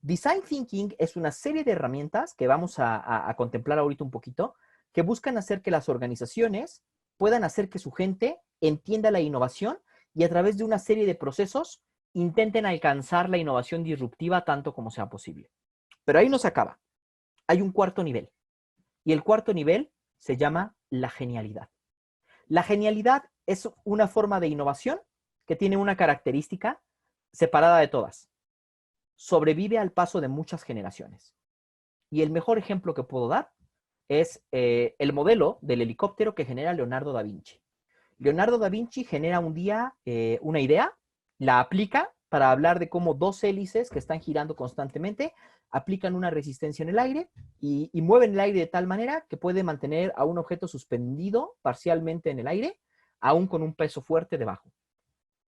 Design Thinking es una serie de herramientas que vamos a contemplar ahorita un poquito, que buscan hacer que las organizaciones puedan hacer que su gente entienda la innovación y a través de una serie de procesos intenten alcanzar la innovación disruptiva tanto como sea posible. Pero ahí no se acaba. Hay un cuarto nivel. Y el cuarto nivel se llama la genialidad. La genialidad es una forma de innovación que tiene una característica separada de todas. Sobrevive al paso de muchas generaciones. Y el mejor ejemplo que puedo dar es el modelo del helicóptero que genera Leonardo da Vinci. Leonardo da Vinci genera un día una idea, la aplica para hablar de cómo dos hélices que están girando constantemente aplican una resistencia en el aire y mueven el aire de tal manera que puede mantener a un objeto suspendido parcialmente en el aire, aún con un peso fuerte debajo.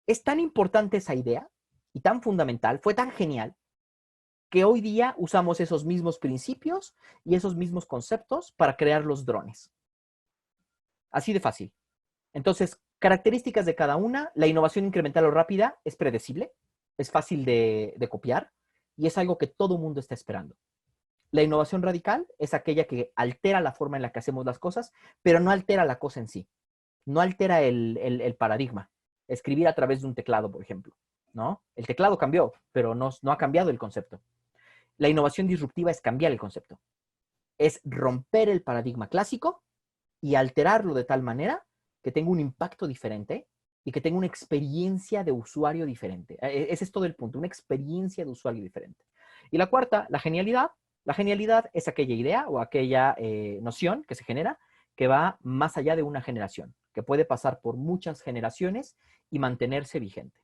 Es tan importante esa idea y tan fundamental, fue tan genial, que hoy día usamos esos mismos principios y esos mismos conceptos para crear los drones. Así de fácil. Entonces, características de cada una, la innovación incremental o rápida es predecible, es fácil de copiar y es algo que todo mundo está esperando. La innovación radical es aquella que altera la forma en la que hacemos las cosas, pero no altera la cosa en sí. No altera el paradigma. Escribir a través de un teclado, por ejemplo, ¿no? El teclado cambió, pero no ha cambiado el concepto. La innovación disruptiva es cambiar el concepto. Es romper el paradigma clásico y alterarlo de tal manera que tenga un impacto diferente y que tenga una experiencia de usuario diferente. Ese es todo el punto, una experiencia de usuario diferente. Y la cuarta, la genialidad. La genialidad es aquella idea o aquella noción que se genera que va más allá de una generación, que puede pasar por muchas generaciones y mantenerse vigente.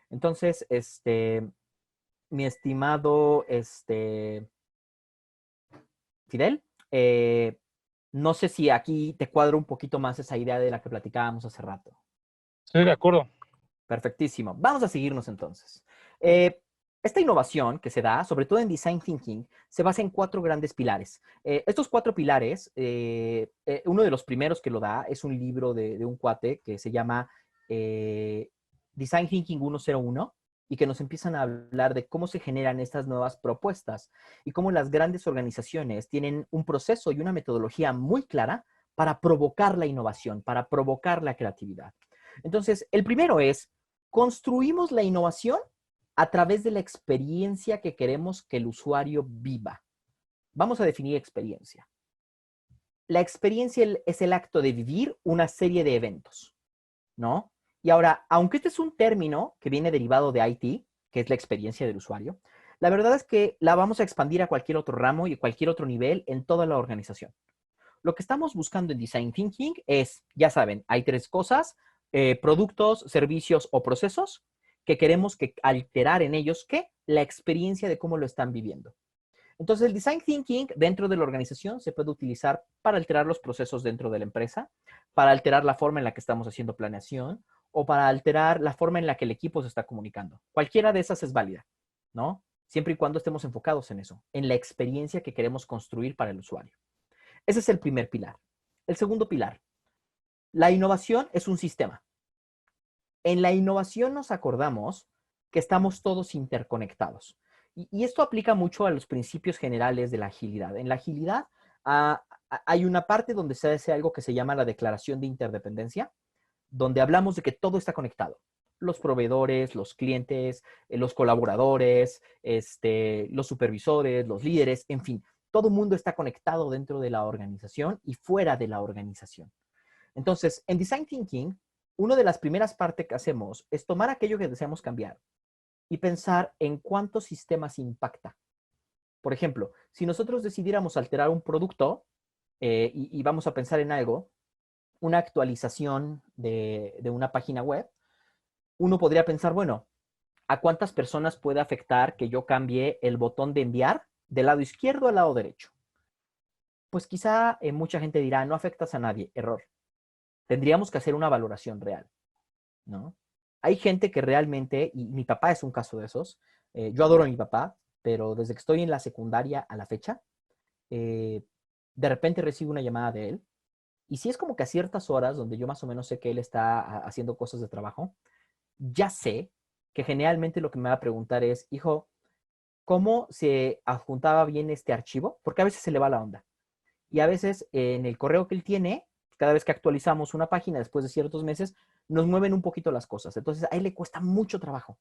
Entonces, mi estimado Fidel, no sé si aquí te cuadra un poquito más esa idea de la que platicábamos hace rato. Estoy de acuerdo. Perfectísimo. Vamos a seguirnos entonces. Eh, esta innovación que se da, sobre todo en Design Thinking, se basa en cuatro grandes pilares. Estos cuatro pilares, uno de los primeros que lo da es un libro de un cuate que se llama Design Thinking 101 y que nos empiezan a hablar de cómo se generan estas nuevas propuestas y cómo las grandes organizaciones tienen un proceso y una metodología muy clara para provocar la innovación, para provocar la creatividad. Entonces, el primero es, construimos la innovación a través de la experiencia que queremos que el usuario viva. Vamos a definir experiencia. La experiencia es el acto de vivir una serie de eventos, ¿no? Y ahora, aunque este es un término que viene derivado de IT, que es la experiencia del usuario, la verdad es que la vamos a expandir a cualquier otro ramo y a cualquier otro nivel en toda la organización. Lo que estamos buscando en Design Thinking es, ya saben, hay tres cosas, productos, servicios o procesos que queremos que alterar en ellos, ¿qué? La experiencia de cómo lo están viviendo. Entonces, el Design Thinking dentro de la organización se puede utilizar para alterar los procesos dentro de la empresa, para alterar la forma en la que estamos haciendo planeación o para alterar la forma en la que el equipo se está comunicando. Cualquiera de esas es válida, ¿no? Siempre y cuando estemos enfocados en eso, en la experiencia que queremos construir para el usuario. Ese es el primer pilar. El segundo pilar, la innovación es un sistema. En la innovación nos acordamos que estamos todos interconectados. Y esto aplica mucho a los principios generales de la agilidad. En la agilidad hay una parte donde se hace algo que se llama la declaración de interdependencia, donde hablamos de que todo está conectado. Los proveedores, los clientes, los colaboradores, los supervisores, los líderes, en fin, todo el mundo está conectado dentro de la organización y fuera de la organización. Entonces, en Design Thinking, una de las primeras partes que hacemos es tomar aquello que deseamos cambiar y pensar en cuántos sistemas impacta. Por ejemplo, si nosotros decidiéramos alterar un producto y vamos a pensar en algo, una actualización de una página web, uno podría pensar, bueno, ¿a cuántas personas puede afectar que yo cambie el botón de enviar del lado izquierdo al lado derecho? Pues quizá mucha gente dirá, no afectas a nadie, error. Tendríamos que hacer una valoración real, ¿no? Hay gente que realmente, y mi papá es un caso de esos, yo adoro a mi papá, pero desde que estoy en la secundaria a la fecha, de repente recibo una llamada de él, y si es como que a ciertas horas donde yo más o menos sé que él está haciendo cosas de trabajo, ya sé que generalmente lo que me va a preguntar es, hijo, cómo se adjuntaba bien este archivo, porque a veces se le va la onda. Y a veces en el correo que él tiene, cada vez que actualizamos una página después de ciertos meses, nos mueven un poquito las cosas. Entonces a él le cuesta mucho trabajo.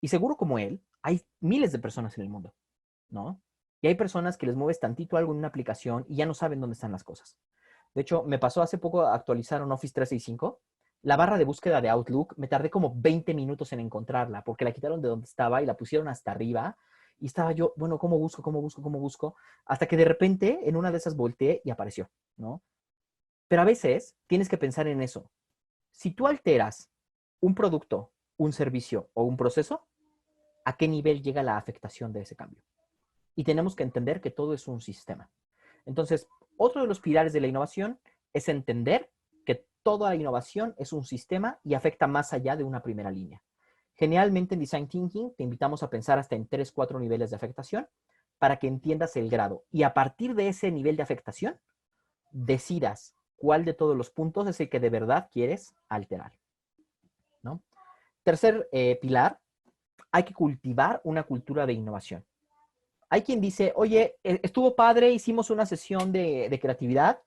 Y seguro como él, hay miles de personas en el mundo, ¿no? Y hay personas que les mueves tantito algo en una aplicación y ya no saben dónde están las cosas. De hecho, me pasó hace poco actualizar un Office 365. La barra de búsqueda de Outlook, me tardé como 20 minutos en encontrarla, porque la quitaron de donde estaba y la pusieron hasta arriba. Y estaba yo, bueno, ¿cómo busco, cómo busco, cómo busco? Hasta que de repente en una de esas volteé y apareció, ¿no? Pero a veces tienes que pensar en eso. Si tú alteras un producto, un servicio o un proceso, ¿a qué nivel llega la afectación de ese cambio? Y tenemos que entender que todo es un sistema. Entonces, otro de los pilares de la innovación es entender que toda la innovación es un sistema y afecta más allá de una primera línea. Generalmente en Design Thinking te invitamos a pensar hasta en 3, 4 niveles de afectación para que entiendas el grado. Y a partir de ese nivel de afectación, decidas cuál de todos los puntos es el que de verdad quieres alterar, ¿no? Tercer pilar, hay que cultivar una cultura de innovación. Hay quien dice, oye, estuvo padre, hicimos una sesión de creatividad,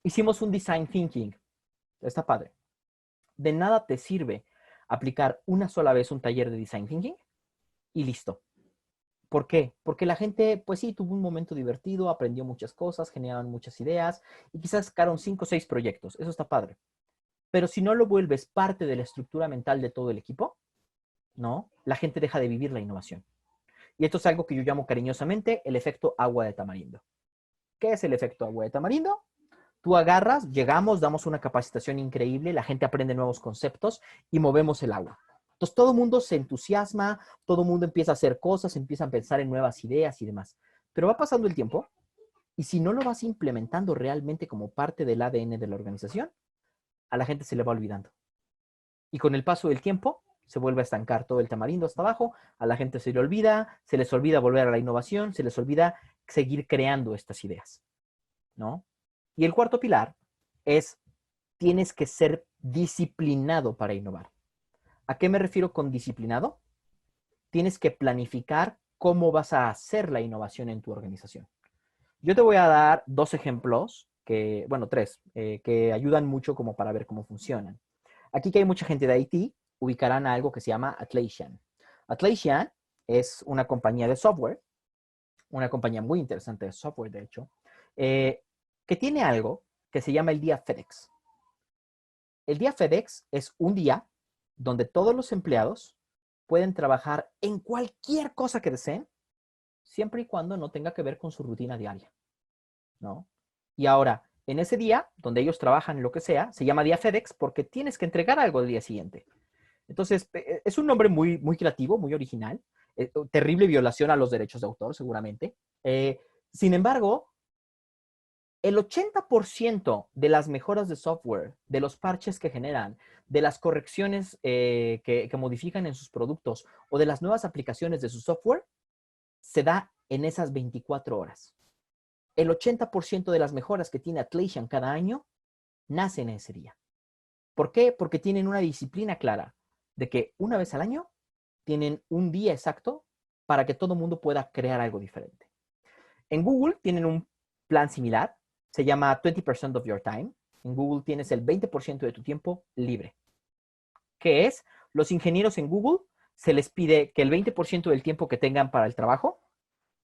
hicimos un design thinking. Está padre. De nada te sirve aplicar una sola vez un taller de design thinking y listo. ¿Por qué? Porque la gente, pues sí, tuvo un momento divertido, aprendió muchas cosas, generaron muchas ideas y quizás sacaron 5 o 6 proyectos. Eso está padre. Pero si no lo vuelves parte de la estructura mental de todo el equipo, ¿no? La gente deja de vivir la innovación. Y esto es algo que yo llamo cariñosamente el efecto agua de tamarindo. ¿Qué es el efecto agua de tamarindo? Tú agarras, llegamos, damos una capacitación increíble, la gente aprende nuevos conceptos y movemos el agua. Entonces todo el mundo se entusiasma, todo el mundo empieza a hacer cosas, empieza a pensar en nuevas ideas y demás. Pero va pasando el tiempo y si no lo vas implementando realmente como parte del ADN de la organización, a la gente se le va olvidando. Y con el paso del tiempo se vuelve a estancar todo el tamarindo hasta abajo, a la gente se le olvida, se les olvida volver a la innovación, se les olvida seguir creando estas ideas, ¿no? Y el cuarto pilar es, tienes que ser disciplinado para innovar. ¿A qué me refiero con disciplinado? Tienes que planificar cómo vas a hacer la innovación en tu organización. Yo te voy a dar 2 ejemplos, que, bueno, 3, que ayudan mucho como para ver cómo funcionan. Aquí que hay mucha gente de IT, ubicarán a algo que se llama Atlassian. Atlassian es una compañía de software, una compañía muy interesante de software, de hecho, que tiene algo que se llama el día FedEx. El día FedEx es un día donde todos los empleados pueden trabajar en cualquier cosa que deseen, siempre y cuando no tenga que ver con su rutina diaria, ¿no? Y ahora, en ese día, donde ellos trabajan lo que sea, se llama día FedEx porque tienes que entregar algo el día siguiente. Entonces, es un nombre muy, muy creativo, muy original. Terrible violación a los derechos de autor, seguramente. Sin embargo, el 80% de las mejoras de software, de los parches que generan, de las correcciones que modifican en sus productos o de las nuevas aplicaciones de su software, se da en esas 24 horas. El 80% de las mejoras que tiene Atlassian cada año nacen en ese día. ¿Por qué? Porque tienen una disciplina clara de que una vez al año tienen un día exacto para que todo el mundo pueda crear algo diferente. En Google tienen un plan similar, se llama 20% of your time. En Google tienes el 20% de tu tiempo libre. ¿Qué es? Los ingenieros en Google se les pide que el 20% del tiempo que tengan para el trabajo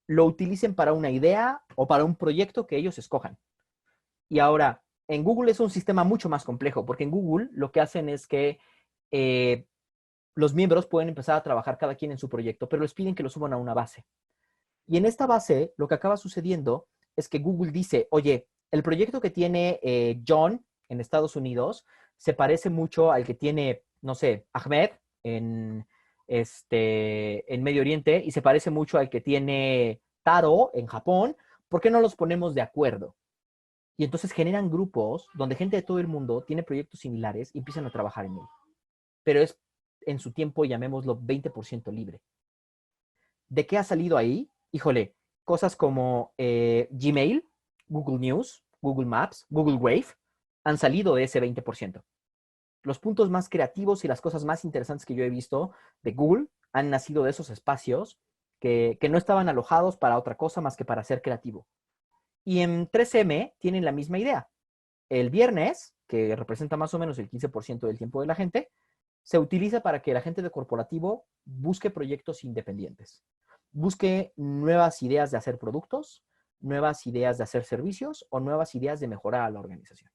lo utilicen para una idea o para un proyecto que ellos escojan. Y ahora, en Google es un sistema mucho más complejo, porque en Google lo que hacen es que los miembros pueden empezar a trabajar cada quien en su proyecto, pero les piden que lo suban a una base. Y en esta base, lo que acaba sucediendo es que Google dice, oye, el proyecto que tiene John en Estados Unidos se parece mucho al que tiene, no sé, Ahmed en Medio Oriente y se parece mucho al que tiene Taro en Japón. ¿Por qué no los ponemos de acuerdo? Y entonces generan grupos donde gente de todo el mundo tiene proyectos similares y empiezan a trabajar en él. Pero es en su tiempo, llamémoslo 20% libre. ¿De qué ha salido ahí? Híjole, cosas como Gmail, Google News, Google Maps, Google Wave, han salido de ese 20%. Los puntos más creativos y las cosas más interesantes que yo he visto de Google han nacido de esos espacios que no estaban alojados para otra cosa más que para ser creativo. Y en 3M tienen la misma idea. El viernes, que representa más o menos el 15% del tiempo de la gente, se utiliza para que la gente de corporativo busque proyectos independientes, busque nuevas ideas de hacer productos, nuevas ideas de hacer servicios o nuevas ideas de mejorar a la organización.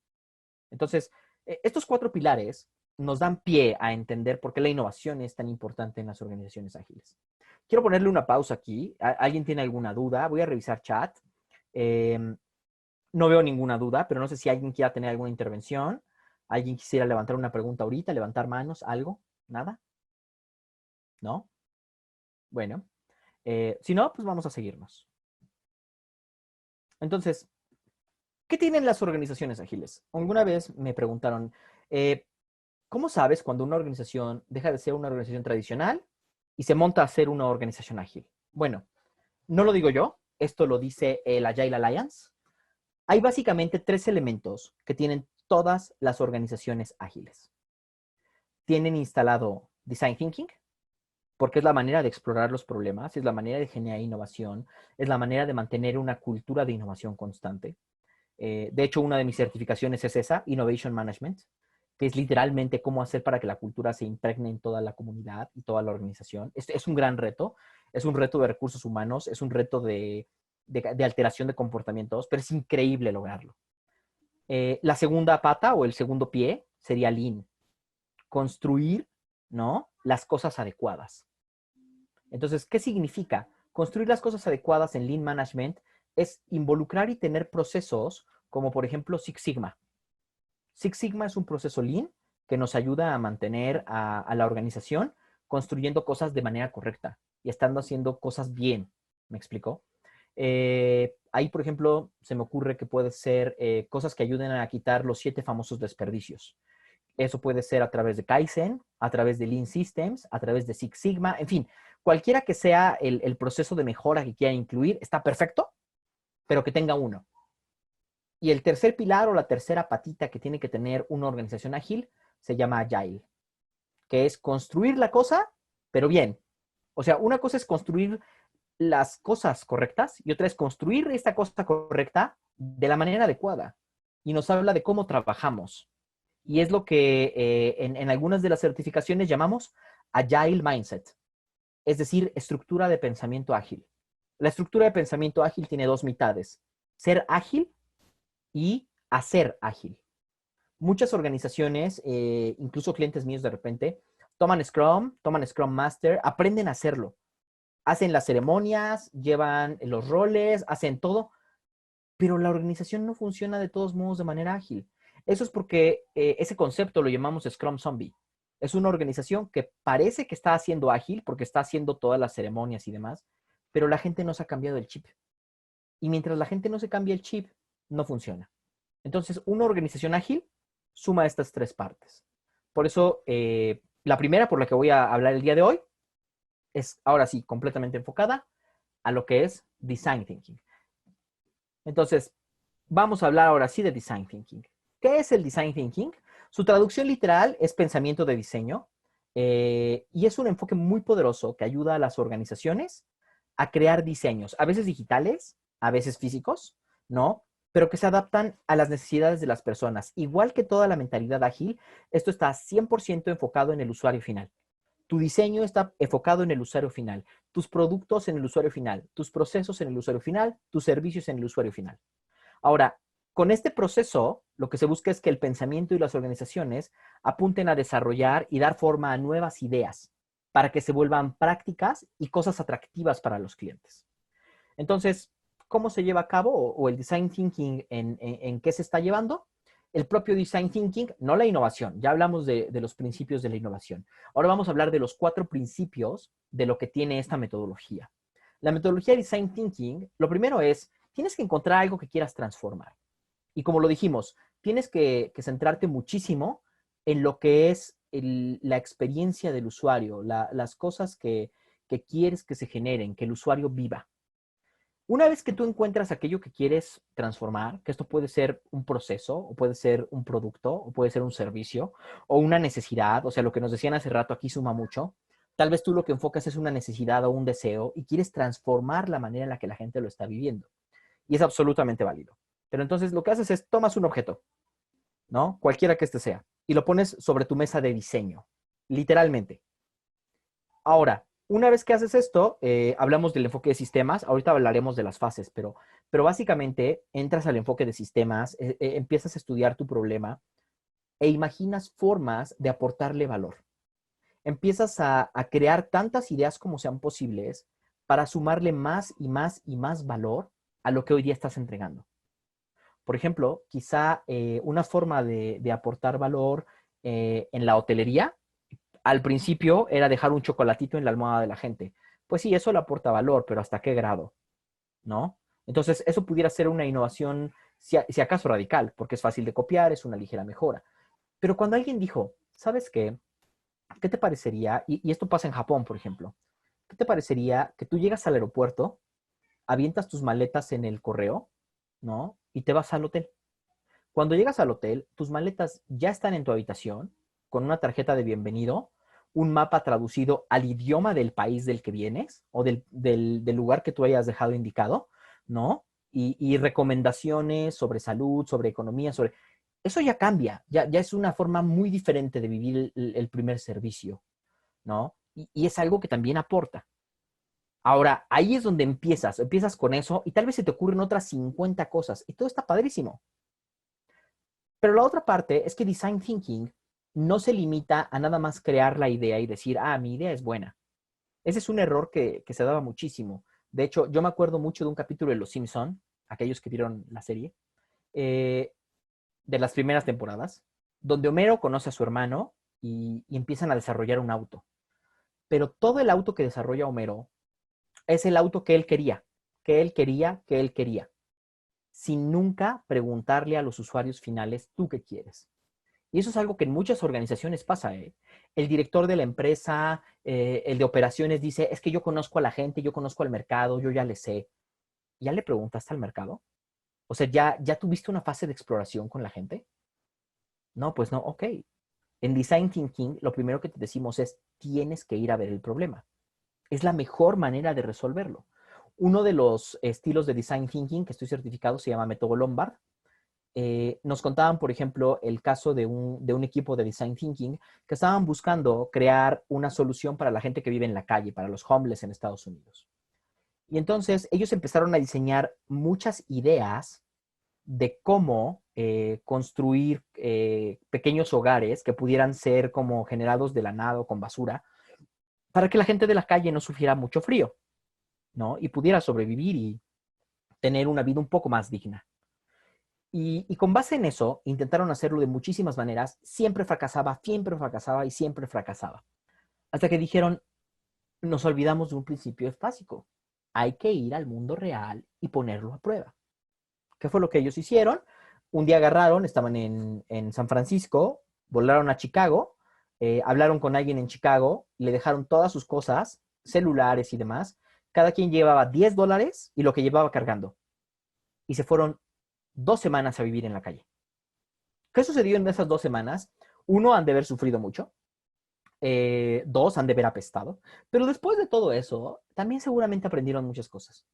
Entonces, estos 4 pilares nos dan pie a entender por qué la innovación es tan importante en las organizaciones ágiles. Quiero ponerle una pausa aquí. ¿Alguien tiene alguna duda? Voy a revisar chat. No veo ninguna duda, pero no sé si alguien quiera tener alguna intervención. ¿Alguien quisiera levantar una pregunta ahorita, levantar manos, algo? ¿Nada? ¿No? Bueno, si no, pues vamos a seguirnos. Entonces, ¿qué tienen las organizaciones ágiles? Alguna vez me preguntaron, ¿cómo sabes cuando una organización deja de ser una organización tradicional y se monta a ser una organización ágil? Bueno, no lo digo yo, esto lo dice el Agile Alliance. Hay básicamente 3 elementos que tienen todas las organizaciones ágiles. Tienen instalado Design Thinking, porque es la manera de explorar los problemas, es la manera de generar innovación, es la manera de mantener una cultura de innovación constante. De hecho, una de mis certificaciones es esa, Innovation Management, que es literalmente cómo hacer para que la cultura se impregne en toda la comunidad y toda la organización. Es un gran reto, es un reto de recursos humanos, es un reto de alteración de comportamientos, pero es increíble lograrlo. La segunda pata o el segundo pie sería Lean, construir, ¿no?, las cosas adecuadas. Entonces, ¿qué significa? Construir las cosas adecuadas en Lean Management es involucrar y tener procesos como, por ejemplo, Six Sigma. Six Sigma es un proceso Lean que nos ayuda a mantener a la organización construyendo cosas de manera correcta y estando haciendo cosas bien. ¿Me explico? Ahí, por ejemplo, se me ocurre que puede ser cosas que ayuden a quitar los 7 famosos desperdicios. Eso puede ser a través de Kaizen, a través de Lean Systems, a través de Six Sigma, en fin, cualquiera que sea el proceso de mejora que quiera incluir, está perfecto, pero que tenga uno. Y el tercer pilar o la tercera patita que tiene que tener una organización ágil se llama Agile, que es construir la cosa, pero bien. O sea, una cosa es construir las cosas correctas y otra es construir esta cosa correcta de la manera adecuada. Y nos habla de cómo trabajamos. Y es lo que en algunas de las certificaciones llamamos Agile Mindset, es decir, estructura de pensamiento ágil. La estructura de pensamiento ágil tiene 2 mitades, ser ágil y hacer ágil. Muchas organizaciones, incluso clientes míos de repente, toman Scrum Master, aprenden a hacerlo. Hacen las ceremonias, llevan los roles, hacen todo, pero la organización no funciona de todos modos de manera ágil. Eso es porque ese concepto lo llamamos Scrum Zombie. Es una organización que parece que está haciendo ágil porque está haciendo todas las ceremonias y demás, pero la gente no se ha cambiado el chip. Y mientras la gente no se cambie el chip, no funciona. Entonces, una organización ágil suma estas 3 partes. Por eso, la primera por la que voy a hablar el día de hoy es, ahora sí, completamente enfocada a lo que es Design Thinking. Entonces, vamos a hablar ahora sí de Design Thinking. ¿Qué es el Design Thinking? Su traducción literal es pensamiento de diseño y es un enfoque muy poderoso que ayuda a las organizaciones a crear diseños, a veces digitales, a veces físicos, ¿no? Pero que se adaptan a las necesidades de las personas. Igual que toda la mentalidad ágil, esto está 100% enfocado en el usuario final. Tu diseño está enfocado en el usuario final, tus productos en el usuario final, tus procesos en el usuario final, tus servicios en el usuario final. Ahora, con este proceso, lo que se busca es que el pensamiento y las organizaciones apunten a desarrollar y dar forma a nuevas ideas para que se vuelvan prácticas y cosas atractivas para los clientes. Entonces, ¿cómo se lleva a cabo o el design thinking en qué se está llevando? El propio design thinking, no la innovación. Ya hablamos de los principios de la innovación. Ahora vamos a hablar de los 4 principios de lo que tiene esta metodología. La metodología de design thinking, lo primero es, tienes que encontrar algo que quieras transformar. Y como lo dijimos, tienes que centrarte muchísimo en lo que es la experiencia del usuario, las cosas que quieres que se generen, que el usuario viva. Una vez que tú encuentras aquello que quieres transformar, que esto puede ser un proceso, o puede ser un producto, o puede ser un servicio, o una necesidad, o sea, lo que nos decían hace rato aquí suma mucho, Tal vez tú lo que enfocas es una necesidad o un deseo y quieres transformar la manera en la que la gente lo está viviendo. Y es absolutamente válido. Pero entonces lo que haces es tomas un objeto, ¿no? Cualquiera que este sea, y lo pones sobre tu mesa de diseño, literalmente. Ahora, una vez que haces esto, hablamos del enfoque de sistemas, ahorita hablaremos de las fases, pero básicamente entras al enfoque de sistemas, empiezas a estudiar tu problema e imaginas formas de aportarle valor. Empiezas a crear tantas ideas como sean posibles para sumarle más y más y más valor a lo que hoy día estás entregando. Por ejemplo, quizá una forma de aportar valor en la hotelería, al principio era dejar un chocolatito en la almohada de la gente. Pues sí, eso le aporta valor, pero ¿hasta qué grado? ¿No? Entonces, eso pudiera ser una innovación, si acaso radical, porque es fácil de copiar, es una ligera mejora. Pero cuando alguien dijo, ¿sabes qué? ¿Qué te parecería? Y esto pasa en Japón, por ejemplo. ¿Qué te parecería que tú llegas al aeropuerto, avientas tus maletas en el correo, ¿no? Y te vas al hotel. Cuando llegas al hotel, tus maletas ya están en tu habitación, con una tarjeta de bienvenido, un mapa traducido al idioma del país del que vienes o del lugar que tú hayas dejado indicado, ¿no? Y recomendaciones sobre salud, sobre economía, sobre... Eso ya cambia, ya es una forma muy diferente de vivir el primer servicio, ¿no? Y es algo que también aporta. Ahora, ahí es donde empiezas con eso y tal vez se te ocurren otras 50 cosas y todo está padrísimo. Pero la otra parte es que design thinking no se limita a nada más crear la idea y decir, ah, mi idea es buena. Ese es un error que se daba muchísimo. De hecho, yo me acuerdo mucho de un capítulo de Los Simpson, aquellos que vieron la serie, eh, de las primeras temporadas, donde Homero conoce a su hermano y empiezan a desarrollar un auto. Pero todo el auto que desarrolla Homero es el auto que él quería, que él quería, que él quería, sin nunca preguntarle a los usuarios finales, ¿tú qué quieres? Y eso es algo que en muchas organizaciones pasa, ¿eh? El director de la empresa, el de operaciones dice, es que yo conozco a la gente, yo conozco al mercado, yo ya le sé. ¿Ya le preguntaste al mercado? O sea, ¿ya tuviste una fase de exploración con la gente? No, pues no, ok. En Design Thinking, lo primero que te decimos es, tienes que ir a ver el problema. Es la mejor manera de resolverlo. Uno de los estilos de Design Thinking que estoy certificado se llama Método Lombard. Nos contaban, por ejemplo, el caso de un equipo de Design Thinking que estaban buscando crear una solución para la gente que vive en la calle, para los homeless en Estados Unidos. Y entonces ellos empezaron a diseñar muchas ideas de cómo construir pequeños hogares que pudieran ser como generados de la nada o con basura, para que la gente de la calle no sufriera mucho frío, ¿no? Y pudiera sobrevivir y tener una vida un poco más digna. Y con base en eso, intentaron hacerlo de muchísimas maneras, siempre fracasaba y siempre fracasaba. Hasta que dijeron, nos olvidamos de un principio básico. Hay que ir al mundo real y ponerlo a prueba. ¿Qué fue lo que ellos hicieron? Un día agarraron, estaban en San Francisco, volaron a Chicago, hablaron con alguien en Chicago, le dejaron todas sus cosas, celulares y demás. Cada quien llevaba $10 y lo que llevaba cargando. Y se fueron 2 semanas a vivir en la calle. ¿Qué sucedió en esas 2 semanas? Uno, han de haber sufrido mucho. Dos, han de haber apestado. Pero después de todo eso, también seguramente aprendieron muchas cosas.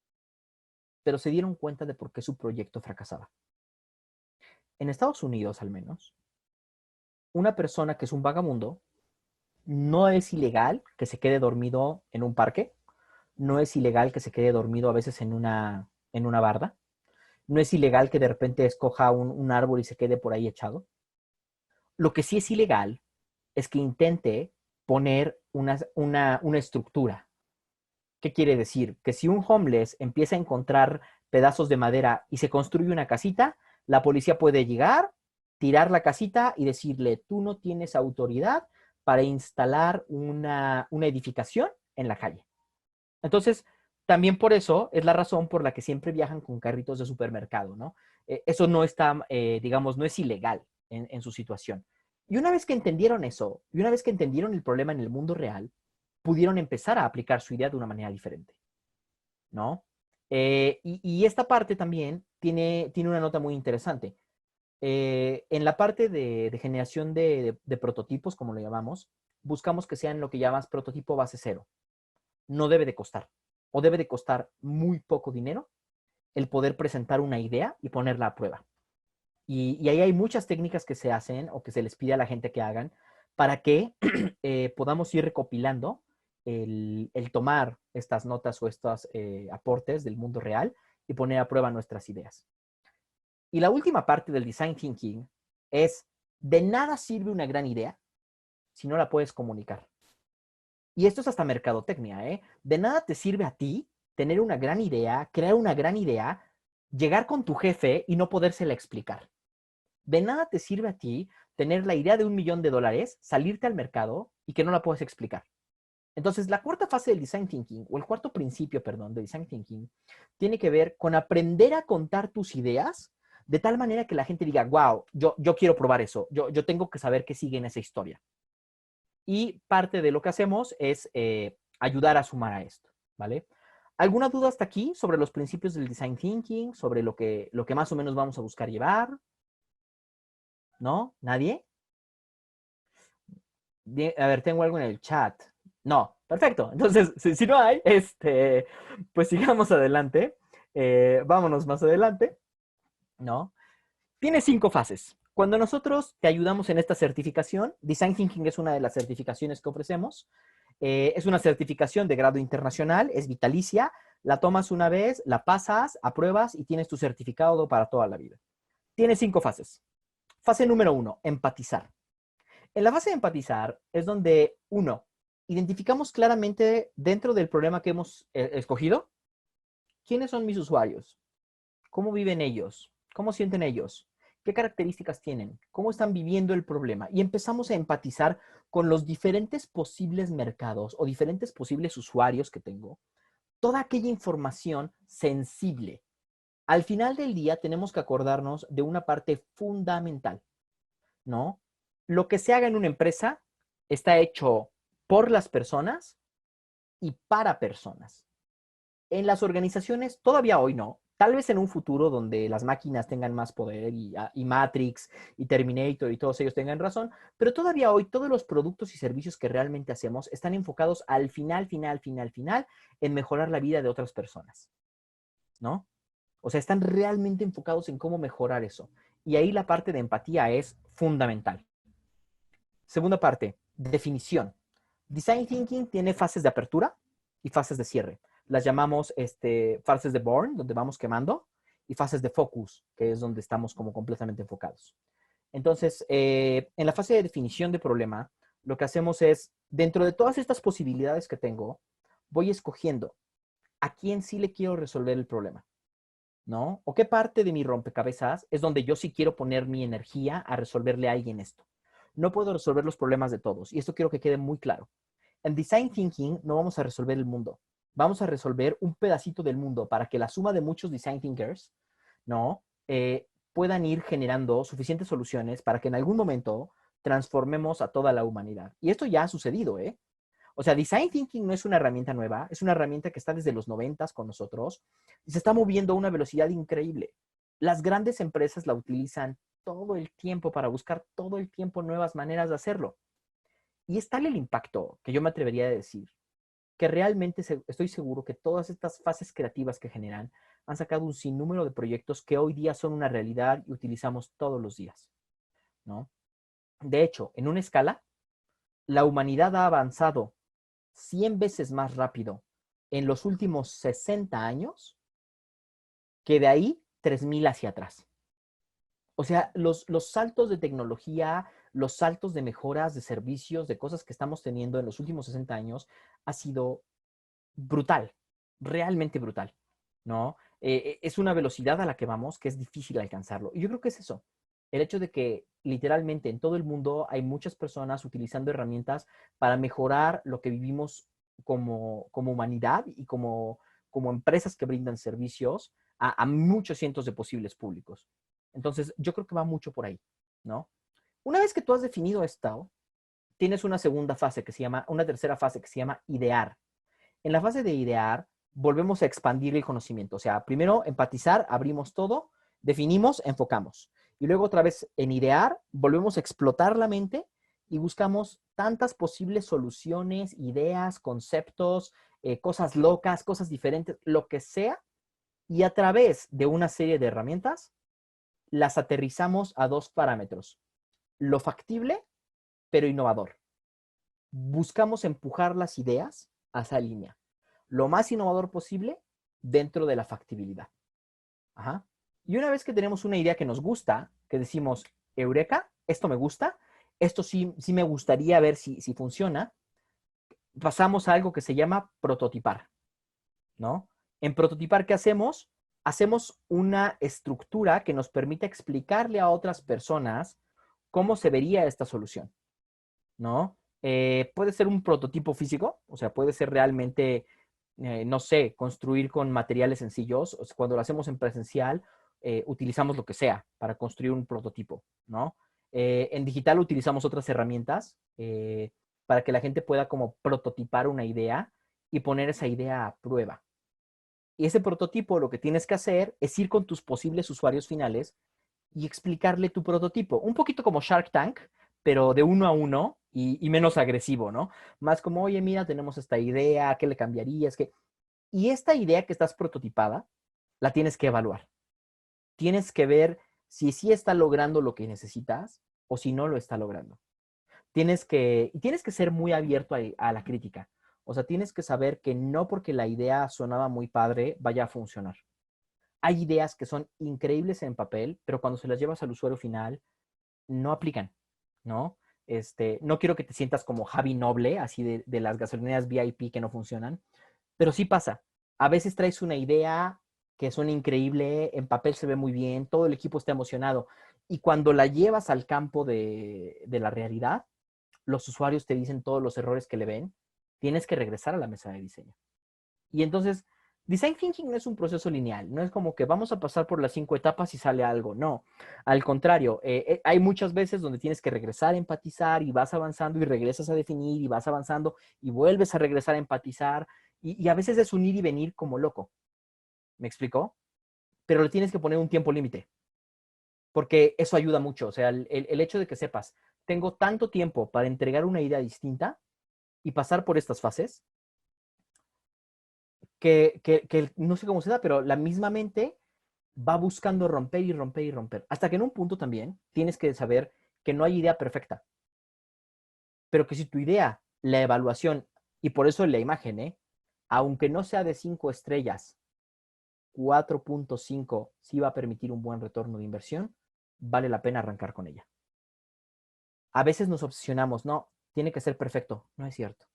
Pero se dieron cuenta de por qué su proyecto fracasaba. En Estados Unidos, al menos, una persona que es un vagabundo, no es ilegal que se quede dormido en un parque, no es ilegal que se quede dormido a veces en una barda, no es ilegal que de repente escoja un árbol y se quede por ahí echado. Lo que sí es ilegal es que intente poner una estructura. ¿Qué quiere decir? Que si un homeless empieza a encontrar pedazos de madera y se construye una casita, la policía puede llegar, tirar la casita y decirle, tú no tienes autoridad para instalar una edificación en la calle. Entonces, también por eso es la razón por la que siempre viajan con carritos de supermercado, ¿no? Eso no está, digamos, no es ilegal en su situación. Y una vez que entendieron eso, y una vez que entendieron el problema en el mundo real, pudieron empezar a aplicar su idea de una manera diferente, ¿no? Y esta parte también tiene una nota muy interesante. En la parte de generación de prototipos, como lo llamamos, buscamos que sean lo que llamas prototipo base cero. No debe de costar, o debe de costar muy poco dinero el poder presentar una idea y ponerla a prueba. Y ahí hay muchas técnicas que se hacen o que se les pide a la gente que hagan para que podamos ir recopilando el tomar estas notas o estos aportes del mundo real y poner a prueba nuestras ideas. Y la última parte del design thinking es, de nada sirve una gran idea si no la puedes comunicar. Y esto es hasta mercadotecnia, ¿eh? De nada te sirve a ti tener una gran idea, crear una gran idea, llegar con tu jefe y no podérsela explicar. De nada te sirve a ti tener la idea de $1,000,000, salirte al mercado y que no la puedes explicar. Entonces, la cuarta fase del design thinking, o el cuarto principio, perdón, de design thinking, tiene que ver con aprender a contar tus ideas de tal manera que la gente diga, wow, yo quiero probar eso, yo tengo que saber qué sigue en esa historia. Y parte de lo que hacemos es ayudar a sumar a esto, ¿vale? ¿Alguna duda hasta aquí sobre los principios del design thinking, sobre lo que más o menos vamos a buscar llevar? ¿No? ¿Nadie? Bien, a ver, tengo algo en el chat. No, perfecto. Entonces, si no hay, pues sigamos adelante. Vámonos más adelante, ¿no? Tiene 5 fases. Cuando nosotros te ayudamos en esta certificación, Design Thinking es una de las certificaciones que ofrecemos. Es una certificación de grado internacional, es vitalicia. La tomas una vez, la pasas, apruebas y tienes tu certificado para toda la vida. Tiene 5 fases. Fase número 1, empatizar. En la fase de empatizar es donde, uno, identificamos claramente dentro del problema que hemos escogido, quiénes son mis usuarios, cómo viven ellos, cómo sienten ellos, qué características tienen, cómo están viviendo el problema. Y empezamos a empatizar con los diferentes posibles mercados o diferentes posibles usuarios que tengo. Toda aquella información sensible. Al final del día tenemos que acordarnos de una parte fundamental, ¿no? Lo que se haga en una empresa está hecho por las personas y para personas. En las organizaciones, todavía hoy no, tal vez en un futuro donde las máquinas tengan más poder y Matrix y Terminator y todos ellos tengan razón, pero todavía hoy todos los productos y servicios que realmente hacemos están enfocados al final en mejorar la vida de otras personas, ¿no? O sea, están realmente enfocados en cómo mejorar eso. Y ahí la parte de empatía es fundamental. Segunda parte, definición. Design Thinking tiene fases de apertura y fases de cierre. Las llamamos fases de burn, donde vamos quemando, y fases de focus, que es donde estamos como completamente enfocados. Entonces, en la fase de definición de problema, lo que hacemos es, dentro de todas estas posibilidades que tengo, voy escogiendo a quién sí le quiero resolver el problema, ¿no? O qué parte de mi rompecabezas es donde yo sí quiero poner mi energía a resolverle a alguien esto. No puedo resolver los problemas de todos, y esto quiero que quede muy claro. En Design Thinking no vamos a resolver el mundo, vamos a resolver un pedacito del mundo para que la suma de muchos Design Thinkers, ¿no? Puedan ir generando suficientes soluciones para que en algún momento transformemos a toda la humanidad. Y esto ya ha sucedido, ¿eh? O sea, Design Thinking no es una herramienta nueva, es una herramienta que está desde los 90 con nosotros y se está moviendo a una velocidad increíble. Las grandes empresas la utilizan todo el tiempo para buscar todo el tiempo nuevas maneras de hacerlo. Y es tal el impacto que yo me atrevería a decir que realmente estoy seguro que todas estas fases creativas que generan han sacado un sinnúmero de proyectos que hoy día son una realidad y utilizamos todos los días, ¿no? De hecho, en una escala, la humanidad ha avanzado 100 veces más rápido en los últimos 60 años que de ahí 3,000 hacia atrás. O sea, los saltos de tecnología, los saltos de mejoras de servicios, de cosas que estamos teniendo en los últimos 60 años, ha sido brutal, realmente brutal, ¿no? Es una velocidad a la que vamos que es difícil alcanzarlo. Y yo creo que es eso, el hecho de que literalmente en todo el mundo hay muchas personas utilizando herramientas para mejorar lo que vivimos como humanidad y como empresas que brindan servicios a muchos cientos de posibles públicos. Entonces, yo creo que va mucho por ahí, ¿no? Una vez que tú has definido esto, tienes una segunda fase que se llama, una tercera fase que se llama idear. En la fase de idear, volvemos a expandir el conocimiento. O sea, primero empatizar, abrimos todo, definimos, enfocamos. Y luego otra vez en idear, volvemos a explotar la mente y buscamos tantas posibles soluciones, ideas, conceptos, cosas locas, cosas diferentes, lo que sea, y a través de una serie de herramientas las aterrizamos a dos parámetros: lo factible, pero innovador. Buscamos empujar las ideas a esa línea, lo más innovador posible dentro de la factibilidad. Ajá. Y una vez que tenemos una idea que nos gusta, que decimos, eureka, esto me gusta, esto sí me gustaría ver si funciona, pasamos a algo que se llama prototipar, ¿no? En prototipar, ¿qué hacemos? Hacemos una estructura que nos permite explicarle a otras personas cómo se vería esta solución, ¿no? Puede ser un prototipo físico, o sea, puede ser realmente, no sé, construir con materiales sencillos. O sea, cuando lo hacemos en presencial, utilizamos lo que sea para construir un prototipo, ¿no? En digital utilizamos otras herramientas para que la gente pueda como prototipar una idea y poner esa idea a prueba. Y ese prototipo lo que tienes que hacer es ir con tus posibles usuarios finales y explicarle tu prototipo. Un poquito como Shark Tank, pero de uno a uno y menos agresivo, ¿no? Más como, oye, mira, tenemos esta idea, ¿qué le cambiarías? ¿Qué? Y esta idea que estás prototipada, la tienes que evaluar. Tienes que ver si sí está logrando lo que necesitas o si no lo está logrando. Tienes que ser muy abierto a la crítica. O sea, tienes que saber que no porque la idea sonaba muy padre vaya a funcionar. Hay ideas que son increíbles en papel, pero cuando se las llevas al usuario final, no aplican, ¿no? No quiero que te sientas como Javi Noble, así de las gasolineras VIP que no funcionan, pero sí pasa. A veces traes una idea que suena increíble, en papel se ve muy bien, todo el equipo está emocionado, y cuando la llevas al campo de la realidad, los usuarios te dicen todos los errores que le ven, tienes que regresar a la mesa de diseño. Y entonces, design thinking no es un proceso lineal, no es como que vamos a pasar por las 5 etapas y sale algo, no. Al contrario, hay muchas veces donde tienes que regresar a empatizar y vas avanzando y regresas a definir y vas avanzando y vuelves a regresar a empatizar y a veces es un ir y venir como loco. ¿Me explicó? Pero le tienes que poner un tiempo límite, porque eso ayuda mucho. O sea, el hecho de que sepas, tengo tanto tiempo para entregar una idea distinta y pasar por estas fases, que no sé cómo se da, pero la misma mente va buscando romper y romper y romper. Hasta que en un punto también tienes que saber que no hay idea perfecta, pero que si tu idea, la evaluación, y por eso la imagen, aunque no sea de 5 estrellas, 4.5 sí va a permitir un buen retorno de inversión, vale la pena arrancar con ella. A veces nos obsesionamos, no, tiene que ser perfecto, no es cierto.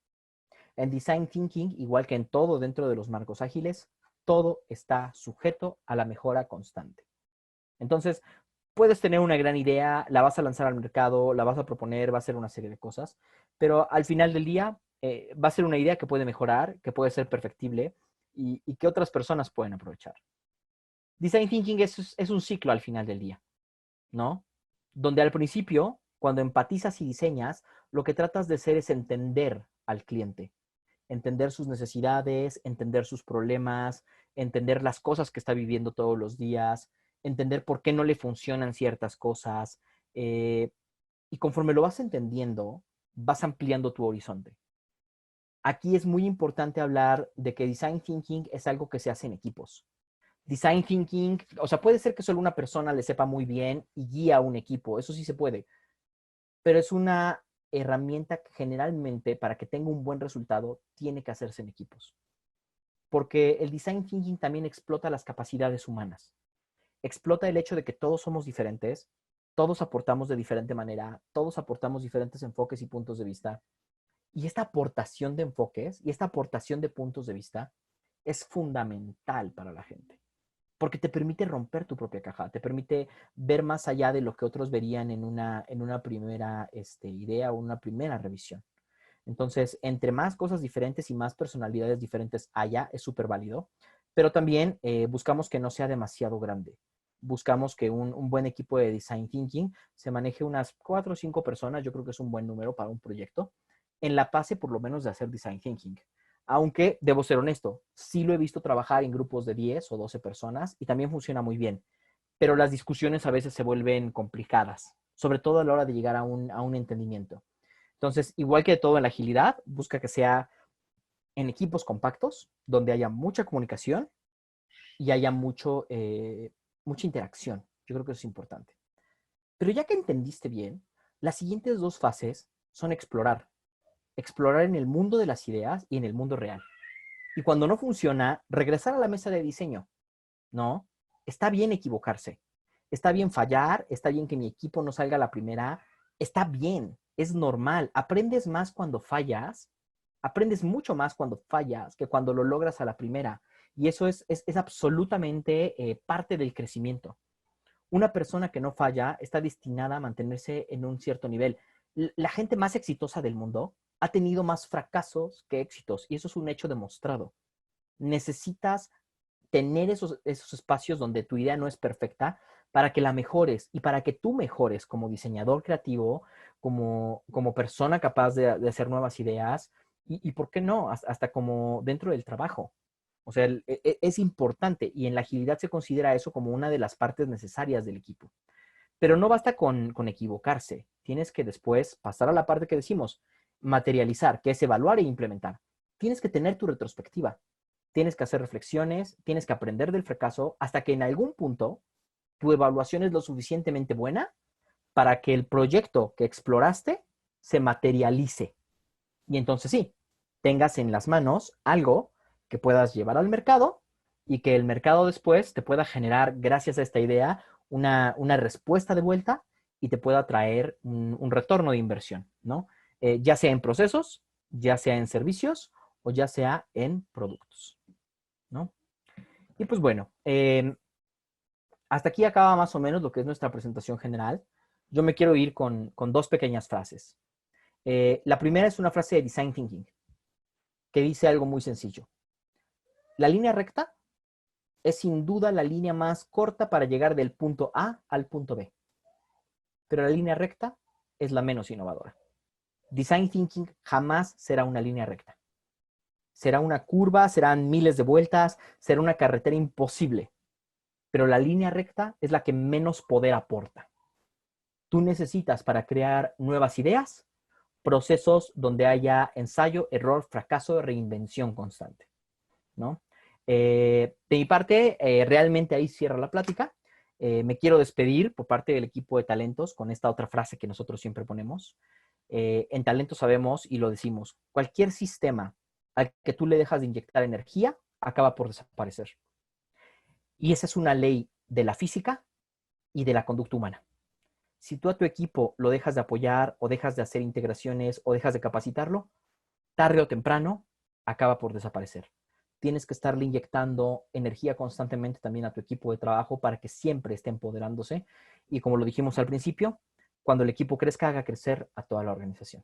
En Design Thinking, igual que en todo dentro de los marcos ágiles, todo está sujeto a la mejora constante. Entonces, puedes tener una gran idea, la vas a lanzar al mercado, la vas a proponer, va a ser una serie de cosas, pero al final del día va a ser una idea que puede mejorar, que puede ser perfectible y que otras personas pueden aprovechar. Design Thinking es un ciclo al final del día, ¿no? Donde al principio, cuando empatizas y diseñas, lo que tratas de hacer es entender al cliente, entender sus necesidades, entender sus problemas, entender las cosas que está viviendo todos los días, entender por qué no le funcionan ciertas cosas. eh, y conforme lo vas entendiendo, vas ampliando tu horizonte. Aquí es muy importante hablar de que design thinking es algo que se hace en equipos. Design thinking, o sea, puede ser que solo una persona le sepa muy bien y guía a un equipo, eso sí se puede, pero es una herramienta que generalmente para que tenga un buen resultado tiene que hacerse en equipos. Porque el design thinking también explota las capacidades humanas. Explota el hecho de que todos somos diferentes, todos aportamos de diferente manera, todos aportamos diferentes enfoques y puntos de vista. Y esta aportación de enfoques y esta aportación de puntos de vista es fundamental para la gente. Porque te permite romper tu propia caja, te permite ver más allá de lo que otros verían en una primera idea o una primera revisión. Entonces, entre más cosas diferentes y más personalidades diferentes haya, es súper válido, pero también buscamos que no sea demasiado grande. Buscamos que un buen equipo de design thinking se maneje unas 4 o 5 personas, yo creo que es un buen número para un proyecto, en la fase por lo menos de hacer design thinking. Aunque, debo ser honesto, sí lo he visto trabajar en grupos de 10 o 12 personas y también funciona muy bien, pero las discusiones a veces se vuelven complicadas, sobre todo a la hora de llegar a un entendimiento. Entonces, igual que todo en la agilidad, busca que sea en equipos compactos, donde haya mucha comunicación y haya mucha interacción. Yo creo que eso es importante. Pero ya que entendiste bien, las siguientes dos fases son explorar. Explorar en el mundo de las ideas y en el mundo real. Y cuando no funciona, regresar a la mesa de diseño. ¿No? Está bien equivocarse. Está bien fallar. Está bien que mi equipo no salga a la primera. Está bien. Es normal. Aprendes más cuando fallas. Aprendes mucho más cuando fallas que cuando lo logras a la primera. Y eso es absolutamente parte del crecimiento. Una persona que no falla está destinada a mantenerse en un cierto nivel. La gente más exitosa del mundo ha tenido más fracasos que éxitos y eso es un hecho demostrado. Necesitas tener esos espacios donde tu idea no es perfecta para que la mejores y para que tú mejores como diseñador creativo, como persona capaz de hacer nuevas ideas y, ¿por qué no? Hasta como dentro del trabajo. O sea, es importante y en la agilidad se considera eso como una de las partes necesarias del equipo. Pero no basta con equivocarse. Tienes que después pasar a la parte que decimos, materializar, que es evaluar e implementar. Tienes que tener tu retrospectiva. Tienes que hacer reflexiones, tienes que aprender del fracaso hasta que en algún punto tu evaluación es lo suficientemente buena para que el proyecto que exploraste se materialice. Y entonces sí, tengas en las manos algo que puedas llevar al mercado y que el mercado después te pueda generar, gracias a esta idea, una respuesta de vuelta y te pueda traer un retorno de inversión, ¿no? Ya sea en procesos, ya sea en servicios o ya sea en productos, ¿no? Y pues bueno, hasta aquí acaba más o menos lo que es nuestra presentación general. Yo me quiero ir con dos pequeñas frases. La primera es una frase de Design Thinking que dice algo muy sencillo. La línea recta es sin duda la línea más corta para llegar del punto A al punto B, pero la línea recta es la menos innovadora. Design Thinking jamás será una línea recta. Será una curva, serán miles de vueltas, será una carretera imposible, pero la línea recta es la que menos poder aporta. Tú necesitas para crear nuevas ideas, procesos donde haya ensayo, error, fracaso, reinvención constante, ¿no? De mi parte, realmente ahí cierra la plática. Me quiero despedir por parte del equipo de talentos con esta otra frase que nosotros siempre ponemos. En talento sabemos y lo decimos, cualquier sistema al que tú le dejas de inyectar energía acaba por desaparecer. Y esa es una ley de la física y de la conducta humana. Si tú a tu equipo lo dejas de apoyar o dejas de hacer integraciones o dejas de capacitarlo, tarde o temprano acaba por desaparecer. Tienes que estarle inyectando energía constantemente también a tu equipo de trabajo para que siempre esté empoderándose. Y como lo dijimos al principio, cuando el equipo crezca, haga crecer a toda la organización.